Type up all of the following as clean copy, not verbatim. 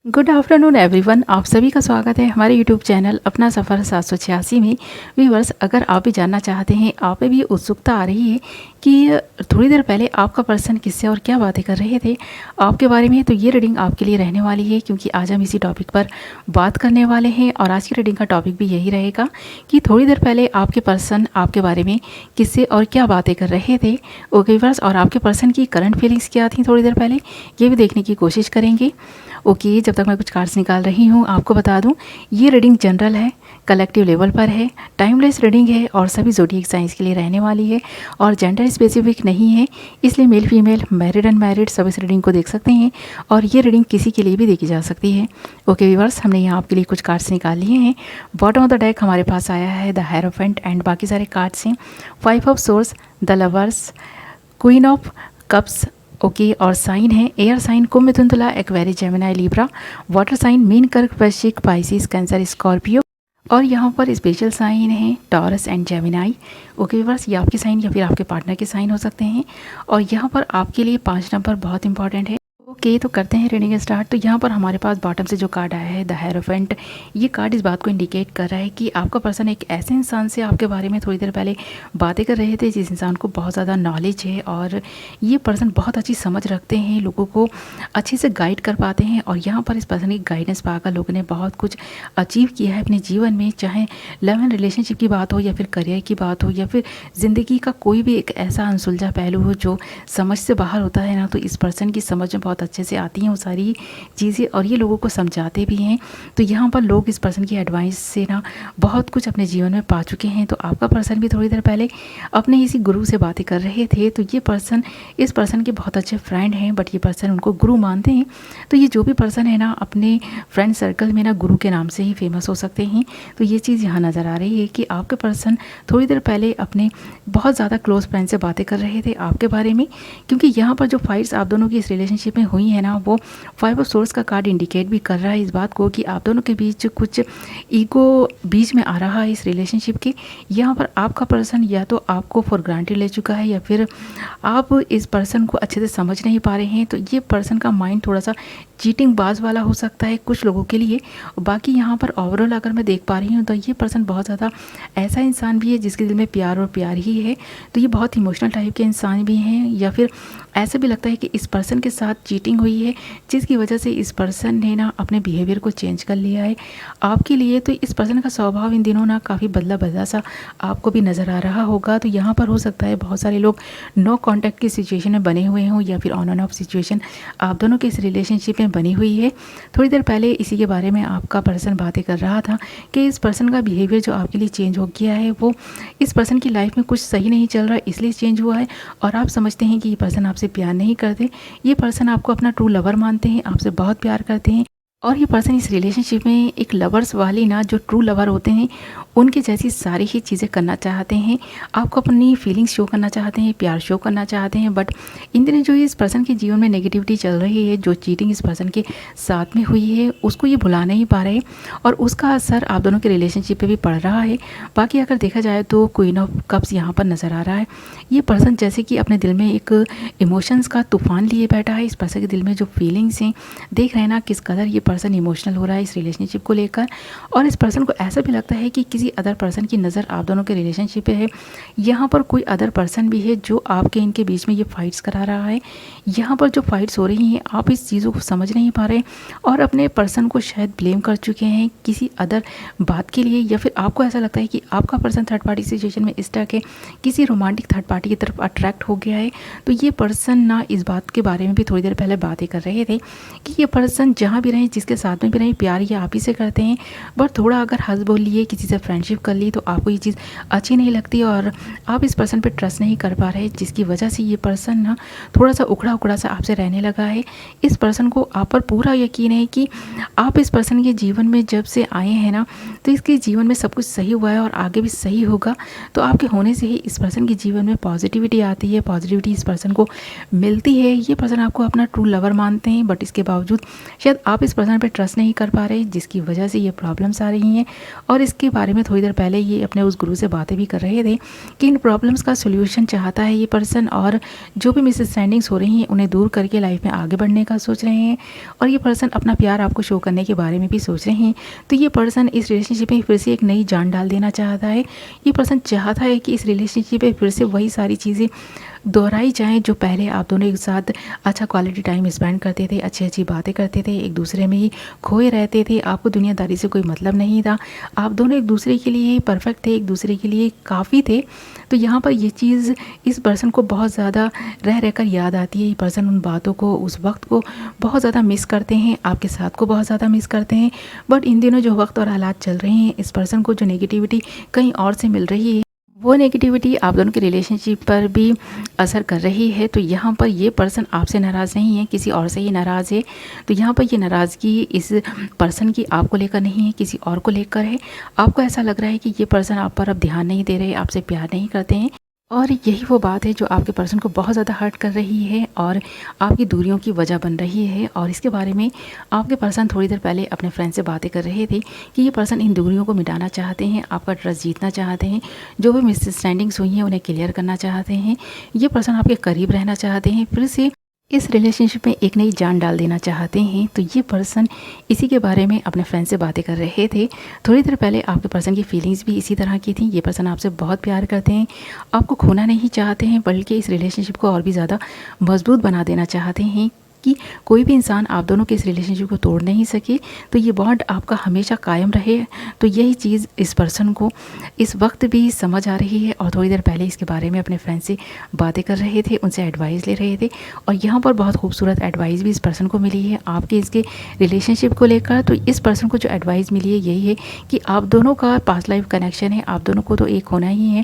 Good afternoon everyone. आप सभी का स्वागत है हमारे यूट्यूब चैनल अपना सफ़र 786 में। व्यूवर्स, अगर आप भी जानना चाहते हैं, आप में भी उत्सुकता आ रही है कि थोड़ी देर पहले आपका पर्सन किससे और क्या बातें कर रहे थे आपके बारे में, तो ये रीडिंग आपके लिए रहने वाली है, क्योंकि आज हम इसी टॉपिक पर बात करने वाले हैं। और आज की रीडिंग का टॉपिक भी यही रहेगा कि थोड़ी देर पहले आपके पर्सन आपके बारे में किससे और क्या बातें कर रहे थे। ओके व्यूवर्स, और आपके पर्सन की करंट फीलिंग्स क्या थी थोड़ी देर पहले, ये भी देखने की कोशिश करेंगे। ओके, जब तक मैं कुछ कार्ड्स निकाल रही हूँ, आपको बता दूँ ये रीडिंग जनरल है, कलेक्टिव लेवल पर है, टाइमलेस रीडिंग है और सभी ज़ोडिएक साइंस के लिए रहने वाली है और जेंडर स्पेसिफिक नहीं है, इसलिए मेल फीमेल, मैरिड अनमैरिड सब इस रीडिंग को देख सकते हैं और ये रीडिंग किसी के लिए भी देखी जा सकती है। ओके व्यूअर्स, हमने यहाँ आपके लिए कुछ कार्ड्स निकाल लिए हैं। बॉटम ऑफ द डेक हमारे पास आया है द हेरोफेंट एंड बाकी सारे कार्ड्स हैं 5 of swords, the lovers, queen of cups. Okay, और साइन है एयर साइन कुंभ, मिथुन, तुला, Aquarius, Gemini, Libra, water sign मीन, कर्क, वृश्चिक, पाइसिस, कैंसर, स्कॉर्पियो और यहाँ पर स्पेशल साइन है Taurus and Gemini. Okay viewers, ये आपके साइन या फिर आपके पार्टनर के साइन हो सकते हैं और यहाँ पर आपके लिए 5 नंबर बहुत इंपॉर्टेंट है। ओके, तो करते हैं रीडिंग स्टार्ट। तो यहाँ पर हमारे पास बॉटम से जो कार्ड आया है द हेरोफेंट, ये कार्ड इस बात को इंडिकेट कर रहा है कि आपका पर्सन एक ऐसे इंसान से आपके बारे में थोड़ी देर पहले बातें कर रहे थे जिस इंसान को बहुत ज़्यादा नॉलेज है और ये पर्सन बहुत अच्छी समझ रखते हैं, लोगों को अच्छे से गाइड कर पाते हैं और यहाँ पर इस पर्सन की गाइडेंस पाकर लोगों ने बहुत कुछ अचीव किया है अपने जीवन में, चाहे लव एंड रिलेशनशिप की बात हो या फिर करियर की बात हो या फिर ज़िंदगी का कोई भी एक ऐसा अनसुलझा पहलू हो जो समझ से बाहर होता है ना, तो इस पर्सन की समझ में बहुत अच्छे से आती हैं वो सारी चीज़ें और ये लोगों को समझाते भी हैं। तो यहाँ पर लोग इस पर्सन की एडवाइस से ना बहुत कुछ अपने जीवन में पा चुके हैं। तो आपका पर्सन भी थोड़ी देर पहले अपने इसी गुरु से बातें कर रहे थे। तो ये पर्सन इस पर्सन के बहुत अच्छे फ्रेंड हैं, बट ये पर्सन उनको गुरु मानते हैं। तो ये जो भी पर्सन है ना, अपने फ्रेंड सर्कल में ना गुरु के नाम से ही फेमस हो सकते हैं। तो ये चीज़ यहाँ नज़र आ रही है कि आपके पर्सन थोड़ी देर पहले अपने बहुत ज़्यादा क्लोज फ्रेंड से बातें कर रहे थे आपके बारे में, क्योंकि यहाँ पर जो फाइट्स आप दोनों की इस रिलेशनशिप में हुई है ना, वो 5 ऑफ सोर्स का कार्ड इंडिकेट भी कर रहा है इस बात को कि आप दोनों के बीच कुछ ईगो बीच में आ रहा है इस रिलेशनशिप के। यहाँ पर आपका पर्सन या तो आपको फॉर ग्रांटेड ले चुका है या फिर आप इस पर्सन को अच्छे से समझ नहीं पा रहे हैं। तो ये पर्सन का माइंड थोड़ा सा चीटिंग बाज वाला हो सकता है कुछ लोगों के लिए। बाकी यहाँ पर ओवरऑल अगर मैं देख पा रही हूँ तो ये पर्सन बहुत ज़्यादा ऐसा इंसान भी है जिसके दिल में प्यार और प्यार ही है। तो ये बहुत इमोशनल टाइप के इंसान भी हैं या फिर ऐसा भी लगता है कि इस पर्सन के साथ चीटिंग हुई है जिसकी वजह से इस पर्सन ने ना अपने बिहेवियर को चेंज कर लिया है आपके लिए। तो इस पर्सन का स्वभाव इन दिनों ना काफ़ी बदला बदला सा आपको भी नज़र आ रहा होगा। तो यहाँ पर हो सकता है बहुत सारे लोग नो कॉन्टैक्ट की सिचुएशन में बने हुए हों या फिर ऑन एंड ऑफ सिचुएशन आप दोनों के इस रिलेशनशिप में बनी हुई है। थोड़ी देर पहले इसी के बारे में आपका पर्सन बातें कर रहा था कि इस पर्सन का बिहेवियर जो आपके लिए चेंज हो गया है वो इस पर्सन की लाइफ में कुछ सही नहीं चल रहा, इसलिए चेंज हुआ है और आप समझते हैं कि ये पर्सन आपसे प्यार नहीं करते। ये पर्सन आपको अपना ट्रू लवर मानते हैं, आपसे बहुत प्यार करते हैं और ये पर्सन इस रिलेशनशिप में एक लवर्स वाली ना जो ट्रू लवर होते हैं उनके जैसी सारी ही चीज़ें करना चाहते हैं, आपको अपनी फीलिंग्स शो करना चाहते हैं, प्यार शो करना चाहते हैं। बट इन दिनों जो इस पर्सन के जीवन में नेगेटिविटी चल रही है, जो चीटिंग इस पर्सन के साथ में हुई है उसको ये भुला नहीं पा रहे और उसका असर आप दोनों के रिलेशनशिप पे भी पड़ रहा है। बाकी अगर देखा जाए तो क्वीन ऑफ कप्स यहाँ पर नज़र आ रहा है। ये पर्सन जैसे कि अपने दिल में एक इमोशंस का तूफान लिए बैठा है। इस पर्सन के दिल में जो फीलिंग्स हैं, देख रहे हैं ना किस कदर ये पर्सन इमोशनल हो रहा है इस रिलेशनशिप को लेकर और इस पर्सन को ऐसा भी लगता है कि किसी अदर पर्सन की नज़र आप दोनों के रिलेशनशिप पे है। यहाँ पर कोई अदर पर्सन भी है जो आपके इनके बीच में ये फाइट्स करा रहा है। यहाँ पर जो फाइट्स हो रही हैं आप इस चीज़ों को समझ नहीं पा रहे और अपने पर्सन को शायद ब्लेम कर चुके हैं किसी अदर बात के लिए या फिर आपको ऐसा लगता है कि आपका पर्सन थर्ड पार्टी सिचुएशन में इस तरह के किसी रोमांटिक थर्ड पार्टी की तरफ अट्रैक्ट हो गया है। तो ये पर्सन ना इस बात के बारे में भी थोड़ी देर पहले बातें कर रहे थे कि ये पर्सन जहाँ भी रहें, जिसके साथ में भी रहें, प्यार ये आप ही से करते हैं। बट थोड़ा अगर हंस बोल लिए, किसी से फ्रेंडशिप कर ली तो आपको ये चीज़ अच्छी नहीं लगती और आप इस पर्सन पे ट्रस्ट नहीं कर पा रहे, जिसकी वजह से ये पर्सन ना थोड़ा सा उखड़ा उखड़ा सा आपसे रहने लगा है। इस पर्सन को आप पर पूरा यकीन है कि आप इस पर्सन के जीवन में जब से आए हैं ना तो इसके जीवन में सब कुछ सही हुआ है और आगे भी सही होगा। तो आपके होने से ही इस पर्सन के जीवन में पॉजिटिविटी आती है, पॉजिटिविटी इस पर्सन को मिलती है। ये पर्सन आपको अपना ट्रू लवर मानते हैं, बट इसके बावजूद शायद आप इस पर्सन पर ट्रस्ट नहीं कर पा रहे, जिसकी वजह से ये प्रॉब्लम्स आ रही हैं। और इसके बारे में थोड़ी देर पहले ये अपने उस गुरु से बातें भी कर रहे थे कि इन प्रॉब्लम्स का सोल्यूशन चाहता है ये पर्सन, और जो भी मिसअंडरस्टैंडिंग्स हो रही हैं उन्हें दूर करके लाइफ में आगे बढ़ने का सोच रहे हैं। और ये पर्सन अपना प्यार आपको शो करने के बारे में भी सोच रहे हैं। तो ये पर्सन इस रिलेशनशिप में फिर से एक नई जान डाल देना चाहता है। ये पर्सन चाहता है कि इस रिलेशनशिप में फिर से वही सारी चीज़ें दोहराई जाएँ जो पहले आप दोनों एक साथ अच्छा क्वालिटी टाइम स्पेंड करते थे, अच्छी अच्छी बातें करते थे, एक दूसरे में ही खोए रहते थे, आपको दुनियादारी से कोई मतलब नहीं था, आप दोनों एक दूसरे के लिए ही परफेक्ट थे, एक दूसरे के लिए काफ़ी थे। तो यहाँ पर ये चीज़ इस पर्सन को बहुत ज़्यादा रह रहकर याद आती है। ये पर्सन उन बातों को, उस वक्त को बहुत ज़्यादा मिस करते हैं, आपके साथ को बहुत ज़्यादा मिस करते हैं। बट इन दिनों जो वक्त और हालात चल रहे हैं, इस पर्सन को जो नेगेटिविटी कहीं और से मिल रही है, वो नेगेटिविटी आप दोनों के रिलेशनशिप पर भी असर कर रही है। तो यहाँ पर ये पर्सन आपसे नाराज़ नहीं है, किसी और से ही नाराज़ है। तो यहाँ पर ये नाराज़गी इस पर्सन की आपको लेकर नहीं है, किसी और को लेकर है। आपको ऐसा लग रहा है कि ये पर्सन आप पर अब ध्यान नहीं दे रहे, आपसे प्यार नहीं करते हैं, और यही वो बात है जो आपके पर्सन को बहुत ज़्यादा हर्ट कर रही है और आपकी दूरियों की वजह बन रही है। और इसके बारे में आपके पर्सन थोड़ी देर पहले अपने फ्रेंड से बातें कर रहे थे कि ये पर्सन इन दूरियों को मिटाना चाहते हैं, आपका ट्रस्ट जीतना चाहते हैं, जो भी मिसअंडरस्टैंडिंग्स हुई हैं उन्हें क्लियर करना चाहते हैं। ये पर्सन आपके करीब रहना चाहते हैं, फिर से इस रिलेशनशिप में एक नई जान डाल देना चाहते हैं। तो ये पर्सन इसी के बारे में अपने फ्रेंड से बातें कर रहे थे। थोड़ी देर पहले आपके पर्सन की फीलिंग्स भी इसी तरह की थी। ये पर्सन आपसे बहुत प्यार करते हैं, आपको खोना नहीं चाहते हैं, बल्कि इस रिलेशनशिप को और भी ज़्यादा मजबूत बना देना चाहते हैं कि कोई भी इंसान आप दोनों के इस रिलेशनशिप को तोड़ नहीं सके। तो ये बॉन्ड आपका हमेशा कायम रहे। तो यही चीज़ इस पर्सन को इस वक्त भी समझ आ रही है। और थोड़ी देर पहले इसके बारे में अपने फ्रेंड से बातें कर रहे थे, उनसे एडवाइस ले रहे थे, और यहाँ पर बहुत खूबसूरत एडवाइस भी इस पर्सन को मिली है आपके इसके रिलेशनशिप को लेकर। तो इस पर्सन को जो एडवाइस मिली है यही है कि आप दोनों का पास्ट लाइफ कनेक्शन है, आप दोनों को तो एक होना ही है।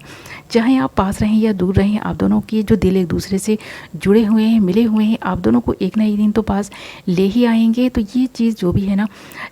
चाहे आप पास रहें या दूर रहें, आप दोनों की जो दिल एक दूसरे से जुड़े हुए हैं, मिले हुए हैं, आप दोनों को एक दिन तो पास ले ही आएंगे। तो ये चीज़ जो भी है ना,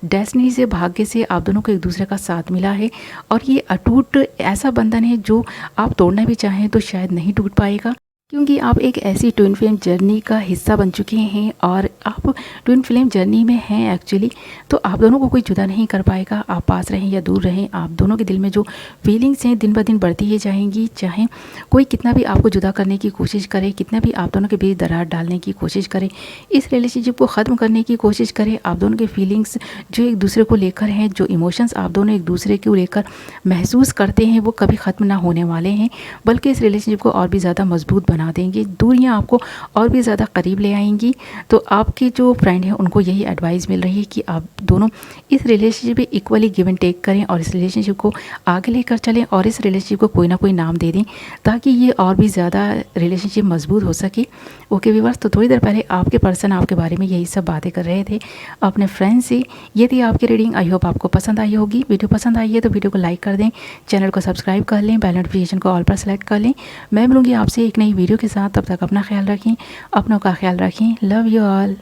डेस्टिनी से, भाग्य से आप दोनों को एक दूसरे का साथ मिला है, और ये अटूट ऐसा बंधन है जो आप तोड़ना भी चाहें तो शायद नहीं टूट पाएगा, क्योंकि आप एक ऐसी ट्विन फ्लेम जर्नी का हिस्सा बन चुके हैं और आप ट्विन फ्लेम जर्नी में हैं एक्चुअली। तो आप दोनों को कोई जुदा नहीं कर पाएगा, आप पास रहें या दूर रहें, आप दोनों के दिल में जो फीलिंग्स हैं दिन ब दिन बढ़ती ही जाएंगी। चाहे कोई कितना भी आपको जुदा करने की कोशिश करे, कितना भी आप दोनों के बीच दरार डालने की कोशिश करे, इस रिलेशनशिप को ख़त्म करने की कोशिश करे, आप दोनों के फीलिंग्स जो एक दूसरे को लेकर हैं, जो इमोशंस आप दोनों एक दूसरे को लेकर महसूस करते हैं, वो कभी ख़त्म ना होने वाले हैं, बल्कि इस रिलेशनशिप को और भी ज़्यादा मजबूत बना देंगे। दूरियां आपको और भी ज़्यादा करीब ले आएंगी। तो आपके जो फ्रेंड हैं उनको यही एडवाइस मिल रही है कि आप दोनों इस रिलेशनशिप में इक्वली गिव एंड टेक करें और इस रिलेशनशिप को आगे लेकर चलें, और इस रिलेशनशिप को कोई ना कोई नाम दे दें ताकि ये और भी ज़्यादा रिलेशनशिप मजबूत हो सके। ओके व्यूअर्स, तो थोड़ी देर पहले आपके पर्सन आपके बारे में यही सब बातें कर रहे थे अपने फ्रेंड से। ये थी आपकी रीडिंग। आई होप आपको पसंद आई होगी। वीडियो पसंद आई है तो वीडियो को लाइक कर दें, चैनल को सब्सक्राइब कर लें, बेल नोटिफिकेशन को ऑल पर सेलेक्ट कर लें। मैं मिलूंगी आपसे एक नई वीडियो के साथ, तब तक अपना ख्याल रखें, अपनों का ख्याल रखें। Love you all.